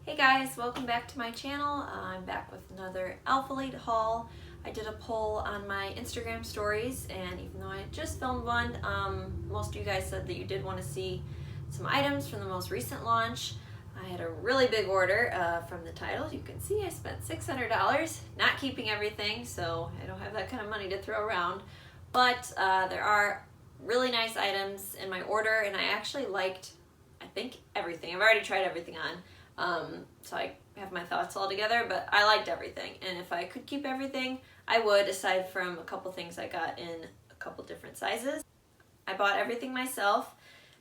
Hey guys, welcome back to my channel. I'm back with another Alphalete haul. I did a poll on my Instagram stories, and even though I just filmed one, most of you guys said that you did want to see some items from the most recent launch. I had a really big order from the title. You can see I spent $600, not keeping everything, so I don't have that kind of money to throw around. But there are really nice items in my order, and I actually liked, I think, everything. I've already tried everything on. So I have my thoughts all together, but I liked everything, and if I could keep everything, I would, aside from a couple things I got in a couple different sizes. I bought everything myself,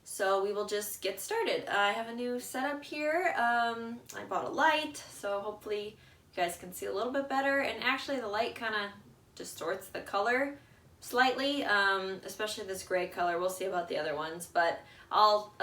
so we will just get started. I have a new setup here. I bought a light, so hopefully you guys can see a little bit better, and actually the light kind of distorts the color slightly, especially this gray color. We'll see about the other ones, but I'll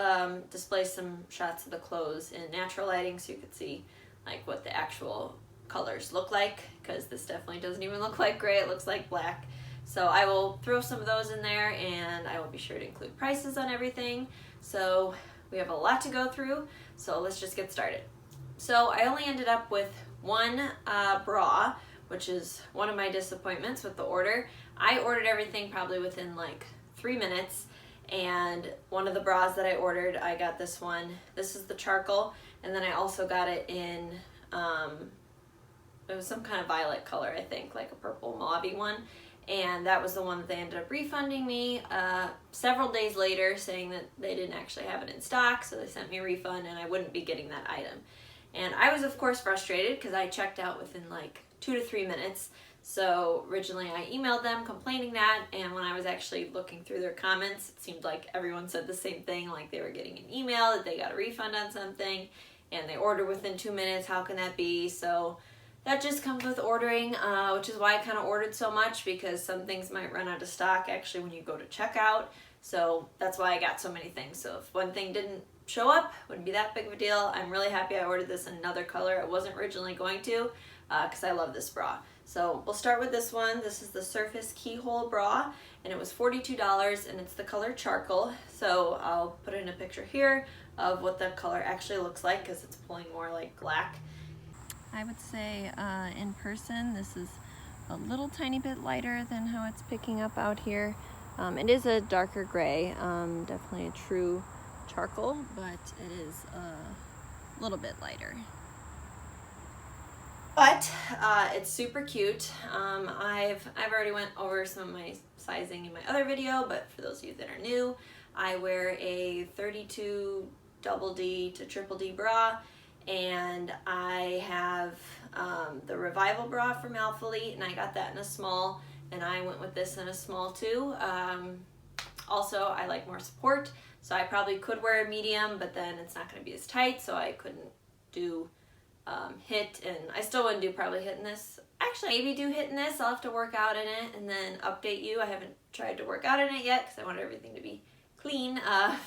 display some shots of the clothes in natural lighting so you can see like what the actual colors look like, because this definitely doesn't even look like gray, it looks like black. So I will throw some of those in there, and I will be sure to include prices on everything. So we have a lot to go through, so let's just get started. So I only ended up with one bra, which is one of my disappointments with the order. I ordered everything probably within like 3 minutes, and one of the bras that I ordered, I got this one. This is the charcoal, and then I also got it in, it was some kind of violet color, I think, like a purple mauve-y one, and that was the one that they ended up refunding me several days later, saying that they didn't actually have it in stock, so they sent me a refund and I wouldn't be getting that item. And I was of course frustrated because I checked out within like 2 to 3 minutes. So originally I emailed them complaining that, and when I was actually looking through their comments, it seemed like everyone said the same thing, like they were getting an email that they got a refund on something and they ordered within 2 minutes. How can that be? So that just comes with ordering, which is why I kind of ordered so much, because some things might run out of stock actually when you go to checkout. So that's why I got so many things. So if one thing didn't show up, wouldn't be that big of a deal. I'm really happy I ordered this in another color. I wasn't originally going to, because I love this bra. So we'll start with this one. This is the Surface Keyhole Bra, and it was $42, and it's the color charcoal. So I'll put in a picture here of what the color actually looks like, because it's pulling more like black. I would say in person this is a little tiny bit lighter than how it's picking up out here. It is a darker gray, definitely a true charcoal, but it is a little bit lighter. But it's super cute. I've already went over some of my sizing in my other video, but for those of you that are new, I wear a 32 double D to triple D bra, and I have the Revival bra from Alphalete, and I got that in a small, and I went with this in a small too. Also, I like more support, so I probably could wear a medium, but then it's not going to be as tight, so I couldn't do hit, and I still wouldn't do probably hit in this. Actually, maybe do hit in this. I'll have to work out in it and then update you. I haven't tried to work out in it yet because I want everything to be clean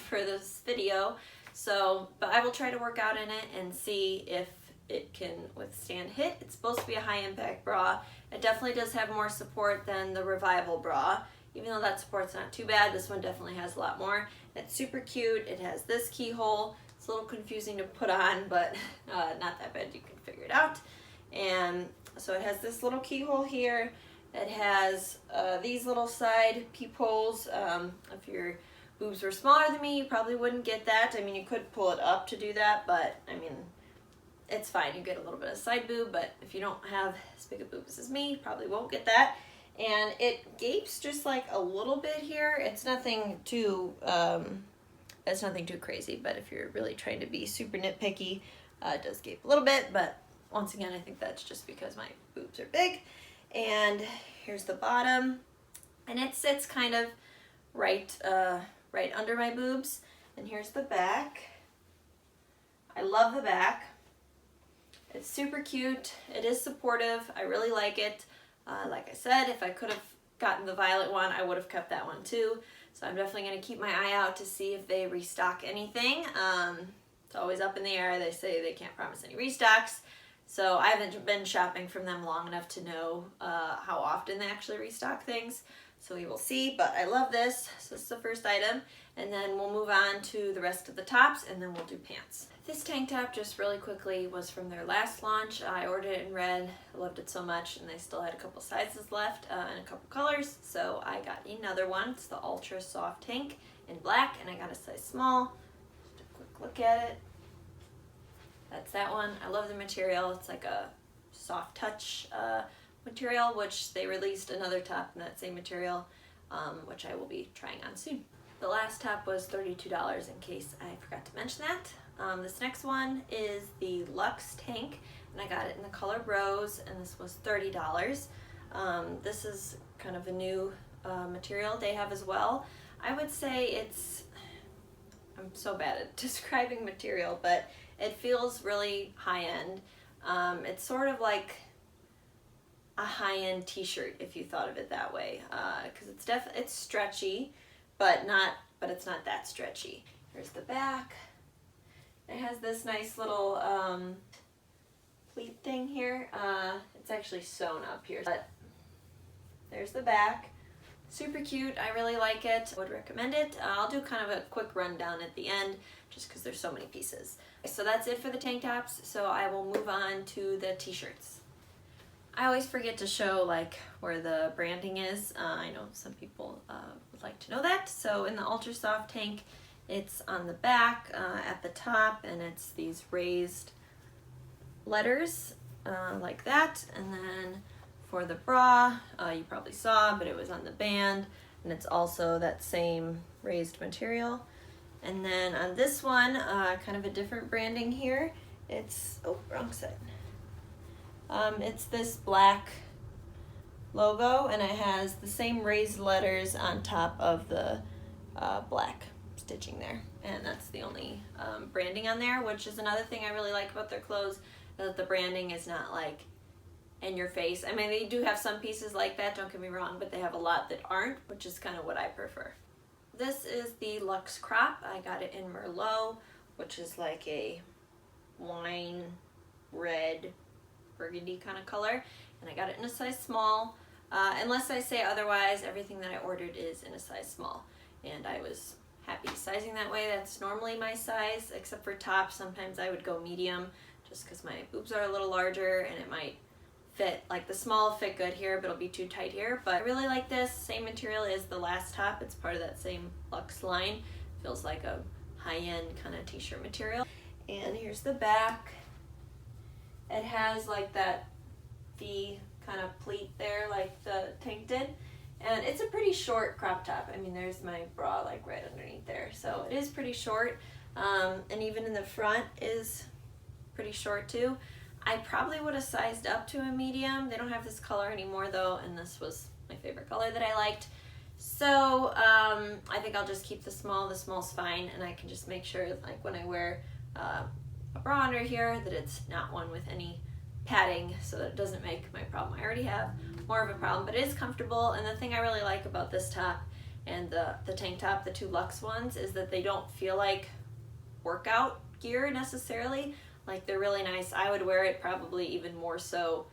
for this video. So, but I will try to work out in it and see if it can withstand hit. It's supposed to be a high impact bra. It definitely does have more support than the Revival bra. Even though that support's not too bad, this one definitely has a lot more. It's super cute. It has this keyhole. It's a little confusing to put on, but not that bad. You can figure it out. And so it has this little keyhole here. It has these little side peepholes. If your boobs were smaller than me, you probably wouldn't get that. I mean, you could pull it up to do that, but I mean, it's fine. You get a little bit of side boob, but if you don't have as big of boobs as me, you probably won't get that. And it gapes just like a little bit here. It's nothing too crazy, but if you're really trying to be super nitpicky, it does gape a little bit, but once again, I think that's just because my boobs are big. And here's the bottom, and it sits kind of right under my boobs. And here's the back. I love the back. It's super cute. It is supportive. I really like it. Like I said, if I could have gotten the violet one, I would have kept that one too. So I'm definitely going to keep my eye out to see if they restock anything. It's always up in the air. They say they can't promise any restocks. So I haven't been shopping from them long enough to know how often they actually restock things. So we will see, but I love this. So this is the first item, and then we'll move on to the rest of the tops, and then we'll do pants. This tank top, just really quickly, was from their last launch. I ordered it in red. I loved it so much, and they still had a couple sizes left and a couple colors, so I got another one. It's the Ultra Soft Tank in black, and I got a size small. Just a quick look at it. That's that one. I love the material. It's like a soft touch material, which they released another top in that same material, which I will be trying on soon. The last top was $32, in case I forgot to mention that. This next one is the Luxe Tank, and I got it in the color Rose, and this was $30. This is kind of a new material they have as well. I would say it's, I'm so bad at describing material, but it feels really high-end. It's sort of like a high-end t-shirt if you thought of it that way, because it's stretchy, but it's not that stretchy. Here's the back. It has this nice little pleat thing here. It's actually sewn up here, but there's the back. Super cute. I really like it. I would recommend it. I'll do kind of a quick rundown at the end just because there's so many pieces. So that's it for the tank tops, so I will move on to the t-shirts. I always forget to show like where the branding is. I know some people would like to know that. So in the Ultra Soft Tank, it's on the back at the top, and it's these raised letters like that. And then for the bra, you probably saw, but it was on the band, and it's also that same raised material. And then on this one, kind of a different branding here. It's, oh, wrong side. It's this black logo, and it has the same raised letters on top of the black stitching there, and that's the only branding on there, which is another thing I really like about their clothes, that the branding is not like in your face. I mean, they do have some pieces like that, don't get me wrong, but they have a lot that aren't, which is kind of what I prefer. This is the Luxe Crop. I got it in Merlot, which is like a wine red burgundy kind of color, and I got it in a size small. Unless I say otherwise, everything that I ordered is in a size small, and I was happy sizing that way. That's normally my size, except for tops. Sometimes I would go medium just because my boobs are a little larger and it might fit, like the small fit good here, but it'll be too tight here. But I really like this. Same material as the last top. It's part of that same Luxe line. Feels like a high-end kind of t-shirt material. And here's the back. It has like that V kind of pleat there like the tank did. And it's a pretty short crop top. I mean, there's my bra like right underneath there. So it is pretty short. And even in the front is pretty short too. I probably would have sized up to a medium. They don't have this color anymore though, and this was my favorite color that I liked. So I think I'll just keep the small. The small's fine, and I can just make sure like when I wear a bra under here that it's not one with any padding, so that it doesn't make my problem I already have more of a problem, but it is comfortable. And the thing I really like about this top and the tank top, the two Luxe ones, is that they don't feel like workout gear necessarily. Like, they're really nice. I would wear it probably even more so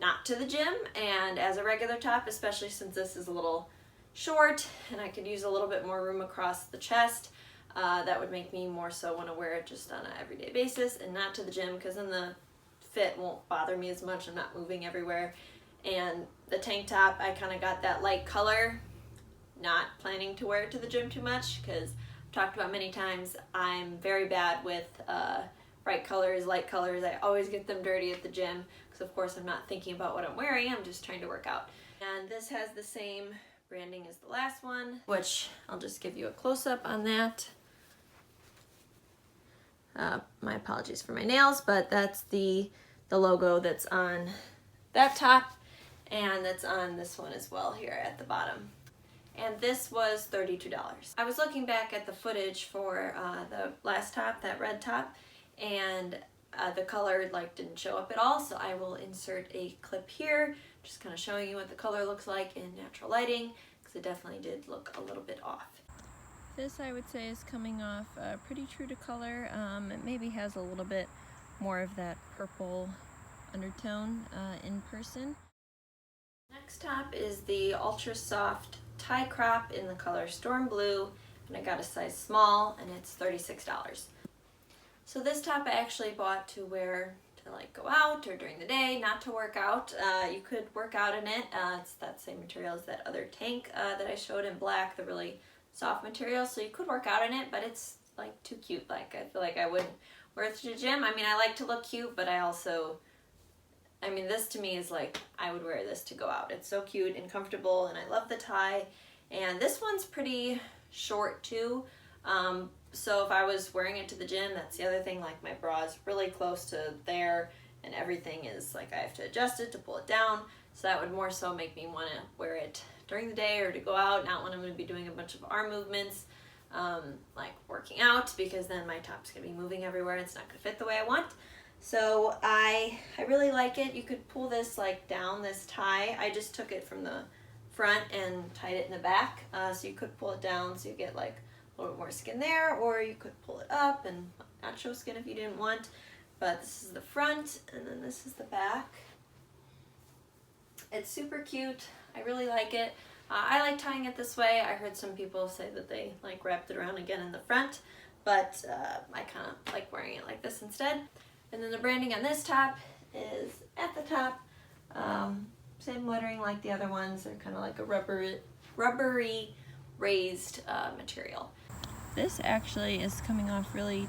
not to the gym and as a regular top, especially since this is a little short and I could use a little bit more room across the chest. That would make me more so want to wear it just on an everyday basis and not to the gym, because then the fit won't bother me as much. I'm not moving everywhere. And the tank top, I kind of got that light color, not planning to wear it to the gym too much, because I've talked about many times, I'm very bad with bright colors, light colors. I always get them dirty at the gym, because of course I'm not thinking about what I'm wearing, I'm just trying to work out. And this has the same branding as the last one, which I'll just give you a close-up on that. My apologies for my nails, but that's the logo that's on that top, and that's on this one as well here at the bottom. And this was $32. I was looking back at the footage for the last top, that red top, and the color like didn't show up at all, so I will insert a clip here just kind of showing you what the color looks like in natural lighting, because it definitely did look a little bit off. This, I would say, is coming off pretty true to color. It maybe has a little bit more of that purple undertone in person. Next top is the Ultra Soft Tie Crop in the color Storm Blue, and I got a size small, and it's $36. So this top I actually bought to wear to like go out or during the day, not to work out. You could work out in it. It's that same material as that other tank that I showed in black, the really soft material. So you could work out in it, but it's like too cute. Like I feel like I wouldn't wear it to the gym. I mean, I like to look cute, but I mean, this to me is like, I would wear this to go out. It's so cute and comfortable, and I love the tie. And this one's pretty short too. So if I was wearing it to the gym, that's the other thing, like my bra is really close to there, and everything is like I have to adjust it to pull it down. So that would more so make me want to wear it during the day or to go out, not when I'm going to be doing a bunch of arm movements, like working out, because then my top's going to be moving everywhere and it's not going to fit the way I want. So I really like it. You could pull this like down, this tie. I just took it from the front and tied it in the back. So you could pull it down so you get like a little bit more skin there, or you could pull it up and not show skin if you didn't want. But this is the front, and then this is the back. It's super cute. I really like it. I like tying it this way. I heard some people say that they like wrapped it around again in the front, but I kind of like wearing it like this instead. And then the branding on this top is at the top. Same lettering like the other ones. They're kind of like a rubbery raised material. This actually is coming off really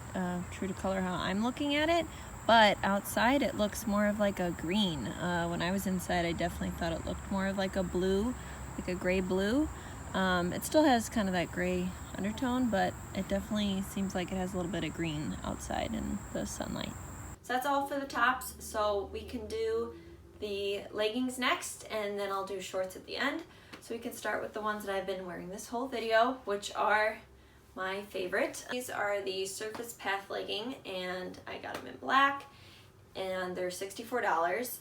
true to color how I'm looking at it, but outside it looks more of like a green. When I was inside, I definitely thought it looked more of like a blue, like a gray blue. It still has kind of that gray undertone, but it definitely seems like it has a little bit of green outside in the sunlight. So that's all for the tops. So we can do the leggings next, and then I'll do shorts at the end. So we can start with the ones that I've been wearing this whole video, which are my favorite. These are the Surface Path legging, and I got them in black, and they're $64.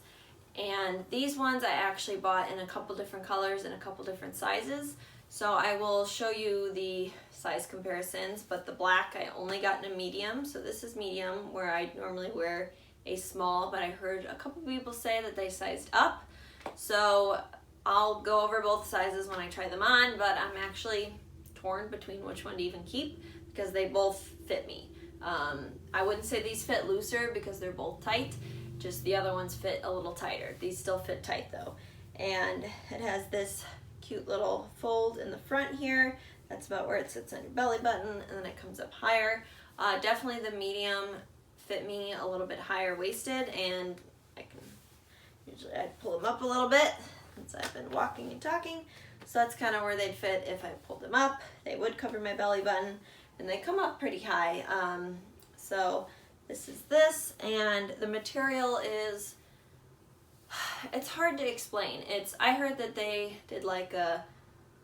And these ones I actually bought in a couple different colors and a couple different sizes. So I will show you the size comparisons, but the black I only got in a medium. So this is medium, where I normally wear a small, but I heard a couple people say that they sized up. So I'll go over both sizes when I try them on, but I'm actually torn between which one to even keep because they both fit me. I wouldn't say these fit looser because they're both tight, just the other ones fit a little tighter. These still fit tight though. And it has this cute little fold in the front here. That's about where it sits on your belly button, and then it comes up higher. Definitely the medium fit me a little bit higher waisted, and I'd pull them up a little bit since I've been walking and talking. So that's kind of where they'd fit if I pulled them up. They would cover my belly button, and they come up pretty high. So this is this, and the material is, it's hard to explain. I heard that they did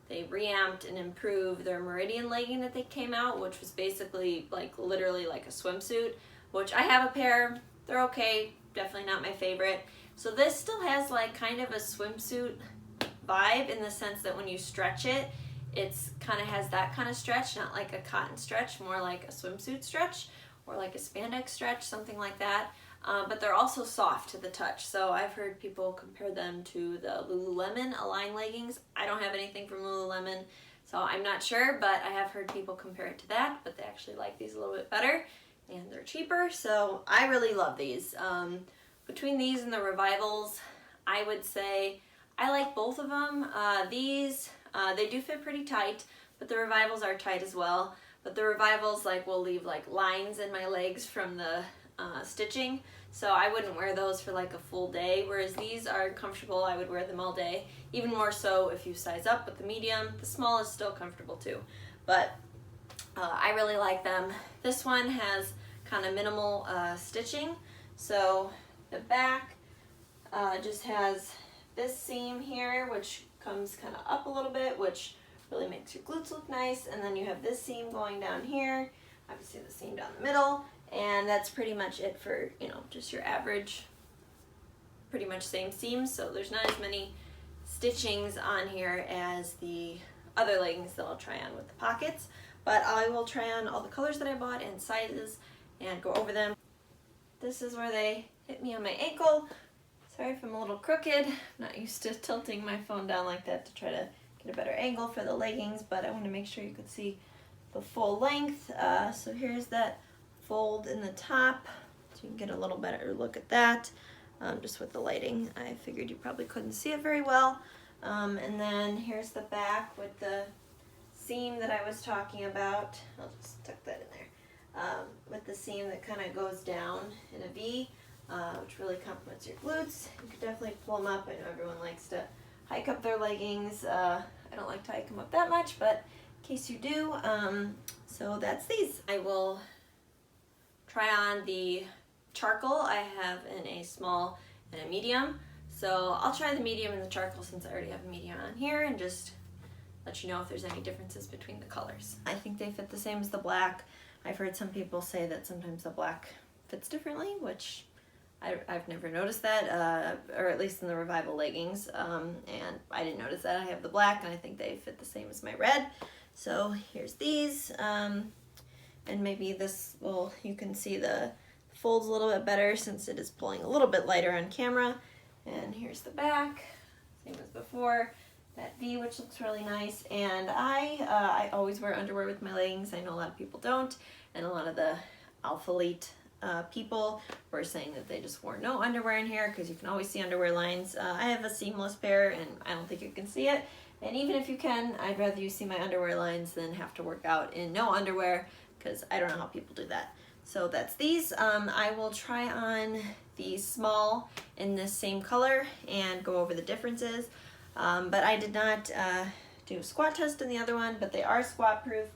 they reamped and improved their Meridian legging that they came out, which was basically like literally like a swimsuit, which I have a pair. They're okay, definitely not my favorite. So this still has like kind of a swimsuit vibe in the sense that when you stretch it, it's kind of has that kind of stretch, not like a cotton stretch, more like a swimsuit stretch or like a spandex stretch, something like that. But they're also soft to the touch. So I've heard people compare them to the Lululemon Align leggings. I don't have anything from Lululemon, so I'm not sure, but I have heard people compare it to that, but they actually like these a little bit better, and they're cheaper, so I really love these. Between these and the Revivals, I would say I like both of them. These, they do fit pretty tight, but the Revivals are tight as well. But the Revivals will leave lines in my legs from the stitching, so I wouldn't wear those for a full day, whereas these are comfortable. I would wear them all day, even more so if you size up with the medium. The small is still comfortable too, but I really like them. This one has kind of minimal stitching, so the back just has this seam here, which comes kind of up a little bit, which really makes your glutes look nice, and then you have this seam going down here, obviously the seam down the middle, and that's pretty much it for, just your average, pretty much same seams. So there's not as many stitchings on here as the other leggings that I'll try on with the pockets, but I will try on all the colors that I bought and sizes and go over them. This is where they hit me on my ankle. Sorry if I'm a little crooked. I'm not used to tilting my phone down like that to try to get a better angle for the leggings, but I want to make sure you could see the full length. So here's that fold in the top so you can get a little better look at that. Just with the lighting, I figured you probably couldn't see it very well. And then here's the back with the seam that I was talking about. I'll just tuck that in there. With the seam that kind of goes down in a V, which really complements your glutes. You could definitely pull them up. I know everyone likes to hike up their leggings. I don't like to hike them up that much, but in case you do, so that's these. I will try on the charcoal. I have in a small and a medium. So I'll try the medium and the charcoal since I already have a medium on here and just let you know if there's any differences between the colors. I think they fit the same as the black. I've heard some people say that sometimes the black fits differently, which I've never noticed that, or at least in the Revival leggings, and I didn't notice that. I have the black and I think they fit the same as my red. So here's these, and maybe this will, you can see the folds a little bit better since it is pulling a little bit lighter on camera. And here's the back, same as before, that V, which looks really nice. And I always wear underwear with my leggings. I know a lot of people don't, and a lot of the Alphalete people were saying that they just wore no underwear in here because you can always see underwear lines. I have a seamless pair and I don't think you can see it. And even if you can, I'd rather you see my underwear lines than have to work out in no underwear because I don't know how people do that. So that's these. I will try on the small in this same color and go over the differences. But I did not do a squat test in the other one, but they are squat proof,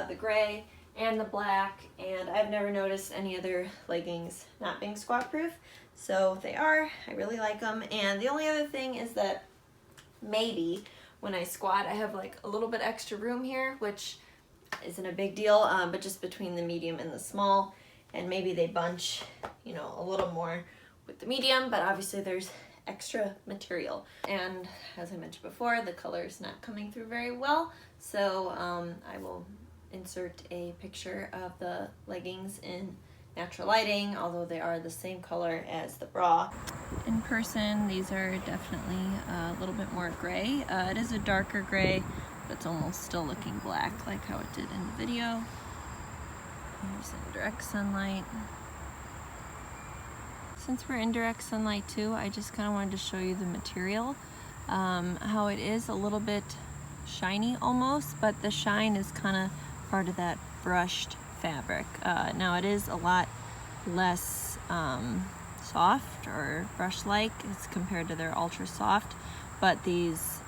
the gray and the black, and I've never noticed any other leggings not being squat proof. So they are, I really like them. And the only other thing is that maybe when I squat, I have like a little bit extra room here, which isn't a big deal, but just between the medium and the small, and maybe they bunch, you know, a little more with the medium, but obviously there's extra material. And as I mentioned before, the color is not coming through very well, so I will insert a picture of the leggings in natural lighting, although they are the same color as the bra. In person, these are definitely a little bit more gray. It is a darker gray, but it's almost still looking black like how it did in the video. Here's in direct sunlight. Since we're in direct sunlight too, I just kind of wanted to show you the material, how it is a little bit shiny almost, but the shine is kind of part of that brushed fabric. Now it is a lot less soft or brush-like as compared to their ultra soft, but these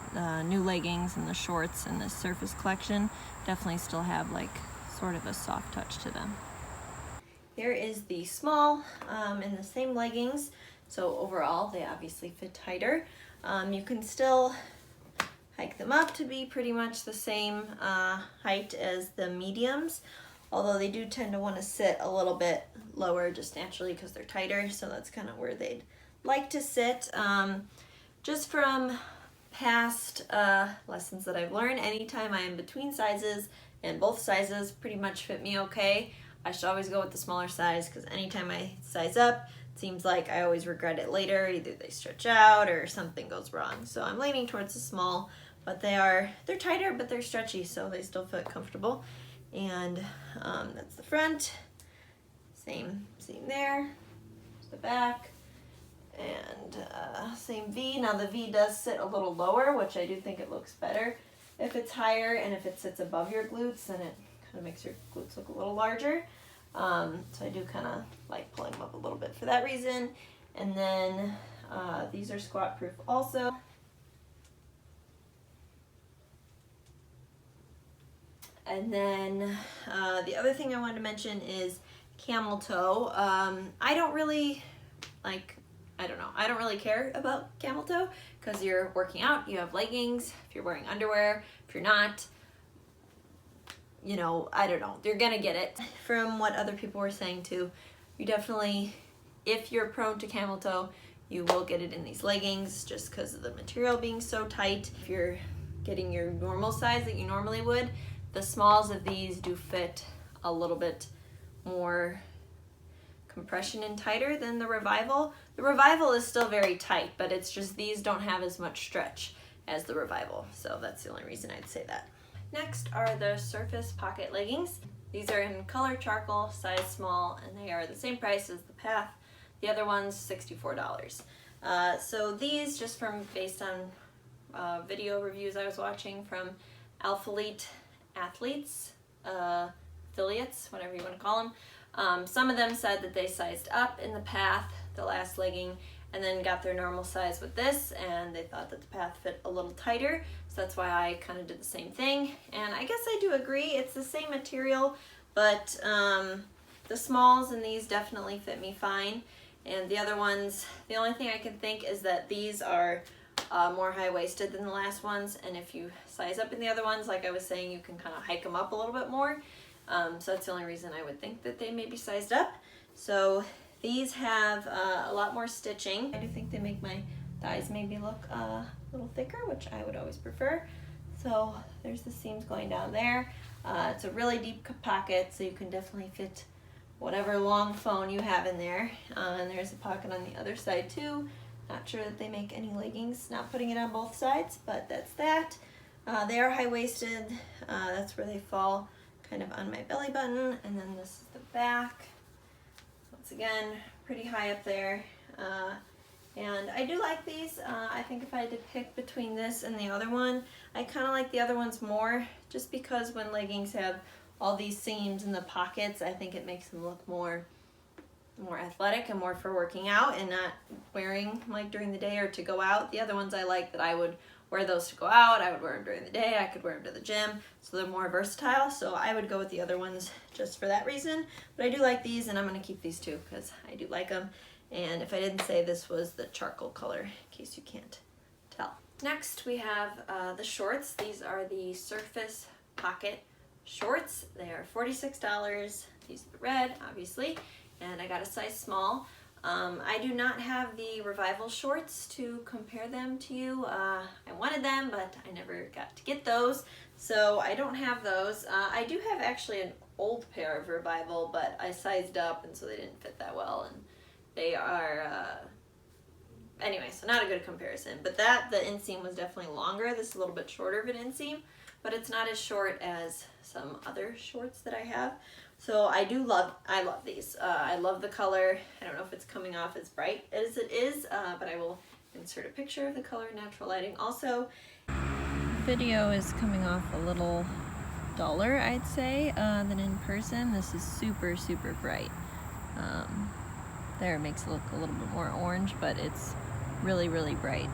new leggings and the shorts and the Surface collection definitely still have like sort of a soft touch to them. Here is the small in the same leggings. So overall, they obviously fit tighter. You can still hike them up to be pretty much the same height as the mediums, although they do tend to want to sit a little bit lower just naturally because they're tighter, so that's kind of where they'd like to sit. Just from past lessons that I've learned, anytime I am between sizes and both sizes pretty much fit me okay, I should always go with the smaller size because anytime I size up, it seems like I always regret it later. Either they stretch out or something goes wrong. So I'm leaning towards the small, but they're tighter, but they're stretchy, so they still fit comfortable. And that's the front. Same there. There's the back. And same V. Now the V does sit a little lower, which I do think it looks better if it's higher, and if it sits above your glutes, then it kind of makes your glutes look a little larger. So I do kind of like pulling them up a little bit for that reason. And then these are squat proof also. And then the other thing I wanted to mention is camel toe. I don't really care about camel toe because you're working out, you have leggings, if you're wearing underwear, if you're not, you know, I don't know, you're gonna get it. From what other people were saying too, you definitely, if you're prone to camel toe, you will get it in these leggings just because of the material being so tight. If you're getting your normal size that you normally would, the smalls of these do fit a little bit more compression and tighter than the Revival. The Revival is still very tight, but it's just these don't have as much stretch as the Revival, so that's the only reason I'd say that. Next are the Surface pocket leggings. These are in color charcoal, size small, and they are the same price as the Path. The other one's $64. So these, just based on video reviews I was watching from Alphalete athletes, affiliates, whatever you want to call them, some of them said that they sized up in the Path, the last legging, and then got their normal size with this, and they thought that the Path fit a little tighter, so that's why I kind of did the same thing. And I guess I do agree, it's the same material, but the smalls in these definitely fit me fine. And the other ones, the only thing I can think is that these are more high-waisted than the last ones, and if you size up in the other ones, like I was saying, you can kind of hike them up a little bit more. So that's the only reason I would think that they may be sized up. So these have a lot more stitching. I do think they make my thighs maybe look a little thicker, which I would always prefer. So there's the seams going down there. It's a really deep pocket, so you can definitely fit whatever long phone you have in there. And there's a pocket on the other side too. Not sure that they make any leggings, not putting it on both sides, but that's that. They are high-waisted. That's where they fall kind of on my belly button. And then this is the back. Once again, pretty high up there. And I do like these. I think if I had to pick between this and the other one, I kind of like the other ones more, just because when leggings have all these seams in the pockets, I think it makes them look more athletic and more for working out and not wearing like during the day or to go out. The other ones I like that I would wear those to go out. I would wear them during the day. I could wear them to the gym, so they're more versatile. So I would go with the other ones just for that reason. But I do like these, and I'm going to keep these too because I do like them. And if I didn't say, this was the charcoal color, in case you can't tell. Next we have the shorts. These are the Surface Pocket shorts. They are $46. These are the red, obviously, and I got a size small. I do not have the Revival shorts to compare them to you. I wanted them, but I never got to get those, so I don't have those. I do have actually an old pair of Revival, but I sized up, and so they didn't fit that well, and they are, anyway, so not a good comparison. But the inseam was definitely longer. This is a little bit shorter of an inseam, but it's not as short as some other shorts that I have. So I love these. I love the color. I don't know if it's coming off as bright as it is, but I will insert a picture of the color in natural lighting. Also, video is coming off a little duller, I'd say, than in person. This is super, super bright. There, it makes it look a little bit more orange, but it's really, really bright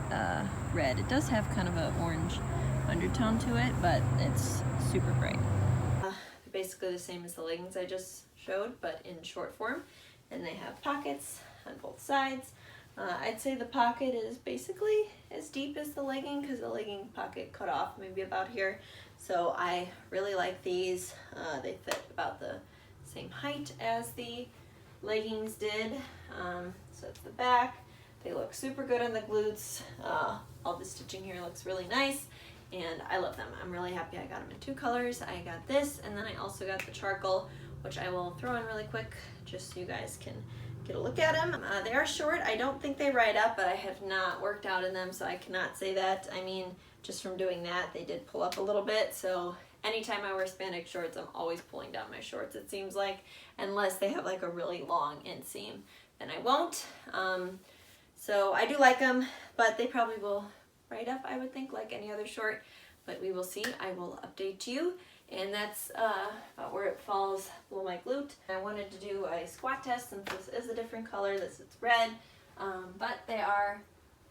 red. It does have kind of an orange undertone to it, but it's super bright. Basically the same as the leggings I just showed, but in short form, and they have pockets on both sides. I'd say the pocket is basically as deep as the legging, because the legging pocket cut off maybe about here. So I really like these. They fit about the same height as the leggings did. So it's the back. They look super good on the glutes. All the stitching here looks really nice, and I love them. I'm really happy I got them in two colors. I got this, and then I also got the charcoal, which I will throw in really quick just so you guys can get a look at them. They are short. I don't think they ride up, but I have not worked out in them, so I cannot say that. I mean, just from doing that, they did pull up a little bit, so anytime I wear spandex shorts, I'm always pulling down my shorts, it seems like, unless they have like a really long inseam, then I won't. So I do like them, but they probably will ride up, I would think, like any other short, but we will see. I will update you. And that's about where it falls below my glute. I wanted to do a squat test since this is a different color. This is red, but they are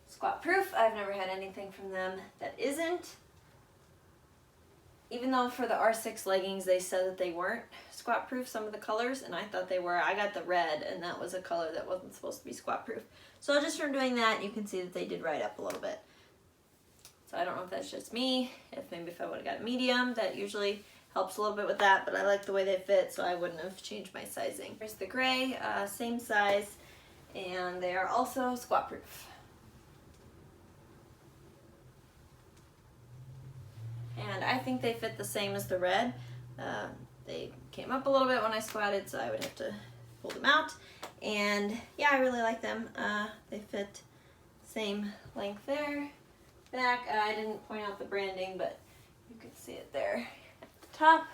squat proof. I've never had anything from them that isn't. Even though for the R6 leggings they said that they weren't squat proof, some of the colors, and I thought they were. I got the red, and that was a color that wasn't supposed to be squat proof. So just from doing that, you can see that they did ride up a little bit. So I don't know if that's just me, if I would have got a medium, that usually helps a little bit with that, but I like the way they fit, so I wouldn't have changed my sizing. Here's the gray, same size, and they are also squat proof. And I think they fit the same as the red. They came up a little bit when I squatted, so I would have to pull them out. And yeah, I really like them. They fit same length there. Back, I didn't point out the branding, but you can see it there at the top.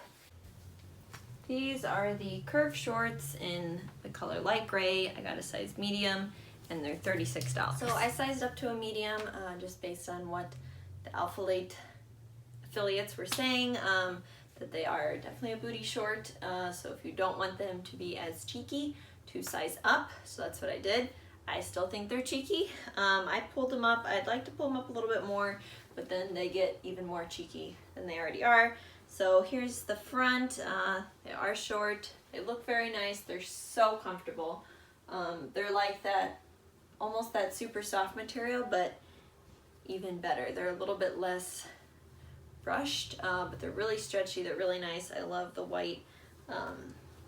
These are the curved shorts in the color light gray. I got a size medium and they're $36. So I sized up to a medium just based on what the Alphalete affiliates were saying, that they are definitely a booty short. So if you don't want them to be as cheeky, to size up. So that's what I did. I still think they're cheeky. I pulled them up. I'd like to pull them up a little bit more, but then they get even more cheeky than they already are. So here's the front. They are short. They look very nice. They're so comfortable. They're like that, almost that super soft material, but even better. They're a little bit less brushed, but they're really stretchy. They're really nice. I love the white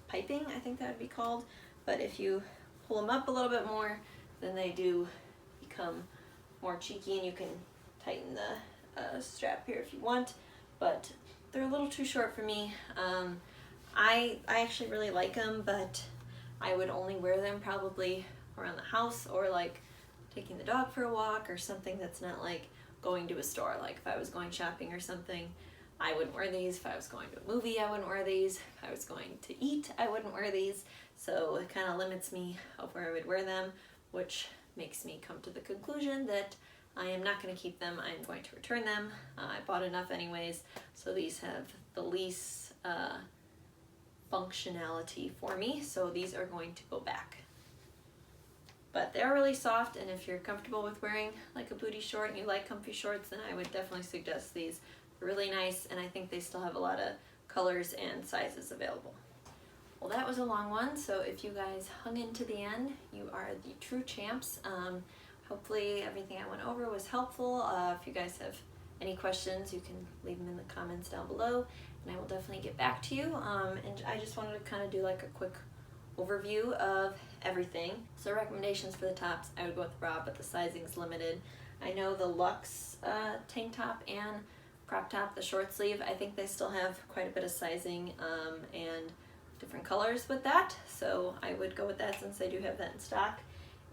piping, I think that would be called. But if you pull them up a little bit more, then they do become more cheeky, and you can tighten the strap here if you want. But they're a little too short for me. I actually really like them, but I would only wear them probably around the house or like taking the dog for a walk or something that's not like going to a store. Like if I was going shopping or something, I wouldn't wear these. If I was going to a movie, I wouldn't wear these. If I was going to eat, I wouldn't wear these. So it kind of limits me of where I would wear them, which makes me come to the conclusion that I am not going to keep them. I'm going to return them. I bought enough anyways, so these have the least functionality for me, so these are going to go back. But they're really soft, and if you're comfortable with wearing like a booty short and you like comfy shorts, then I would definitely suggest these. They're really nice, and I think they still have a lot of colors and sizes available. Well, that was a long one, so if you guys hung in to the end, you are the true champs. Hopefully everything I went over was helpful. If you guys have any questions, you can leave them in the comments down below, and I will definitely get back to you. And I just wanted to kind of do like a quick overview of everything. So recommendations for the tops, I would go with bra, but the sizing's limited. I know the Luxe tank top and crop top, the short sleeve, I think they still have quite a bit of sizing and different colors with that, so I would go with that since they do have that in stock.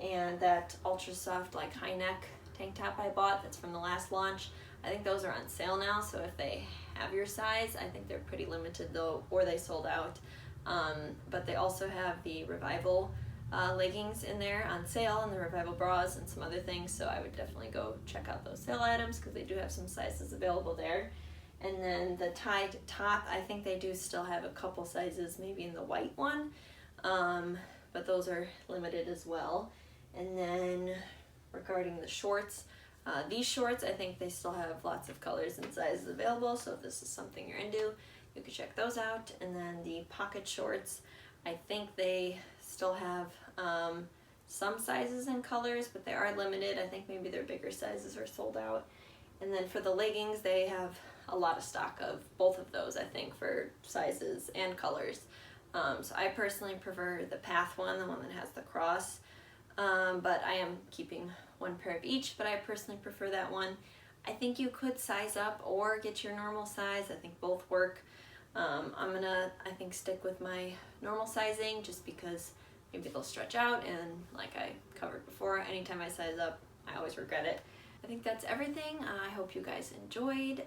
And that ultra soft like high neck tank top I bought, that's from the last launch, I think those are on sale now, so if they have your size, I think they're pretty limited though, or they sold out. But they also have the Revival leggings in there on sale, and the Revival bras and some other things, so I would definitely go check out those sale items because they do have some sizes available there. And then the tied top, I think they do still have a couple sizes, maybe in the white one, but those are limited as well. And then regarding the shorts, these shorts, I think they still have lots of colors and sizes available, so if this is something you're into, you can check those out. And then the pocket shorts, I think they still have some sizes and colors, but they are limited. I think maybe their bigger sizes are sold out. And then for the leggings, they have a lot of stock of both of those, I think, for sizes and colors. So I personally prefer the Path one, the one that has the cross, but I am keeping one pair of each, but I personally prefer that one. I think you could size up or get your normal size. I think both work. I'm gonna, I think, stick with my normal sizing just because maybe they'll stretch out, and like I covered before, anytime I size up, I always regret it. I think that's everything. I hope you guys enjoyed.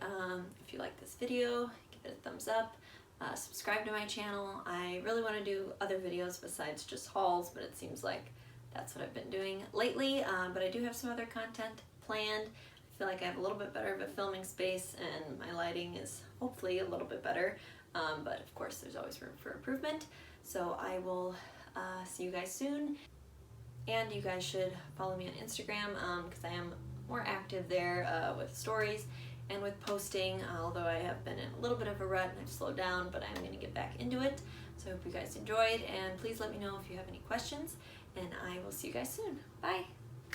If you like this video, give it a thumbs up. Subscribe to my channel. I really want to do other videos besides just hauls, but it seems like that's what I've been doing lately. But I do have some other content planned. I feel like I have a little bit better of a filming space, and my lighting is hopefully a little bit better. But of course, there's always room for improvement. So I will see you guys soon. And you guys should follow me on Instagram because I am more active there with stories and with posting, although I have been in a little bit of a rut and I've slowed down, but I'm going to get back into it. So I hope you guys enjoyed, and please let me know if you have any questions, and I will see you guys soon. Bye!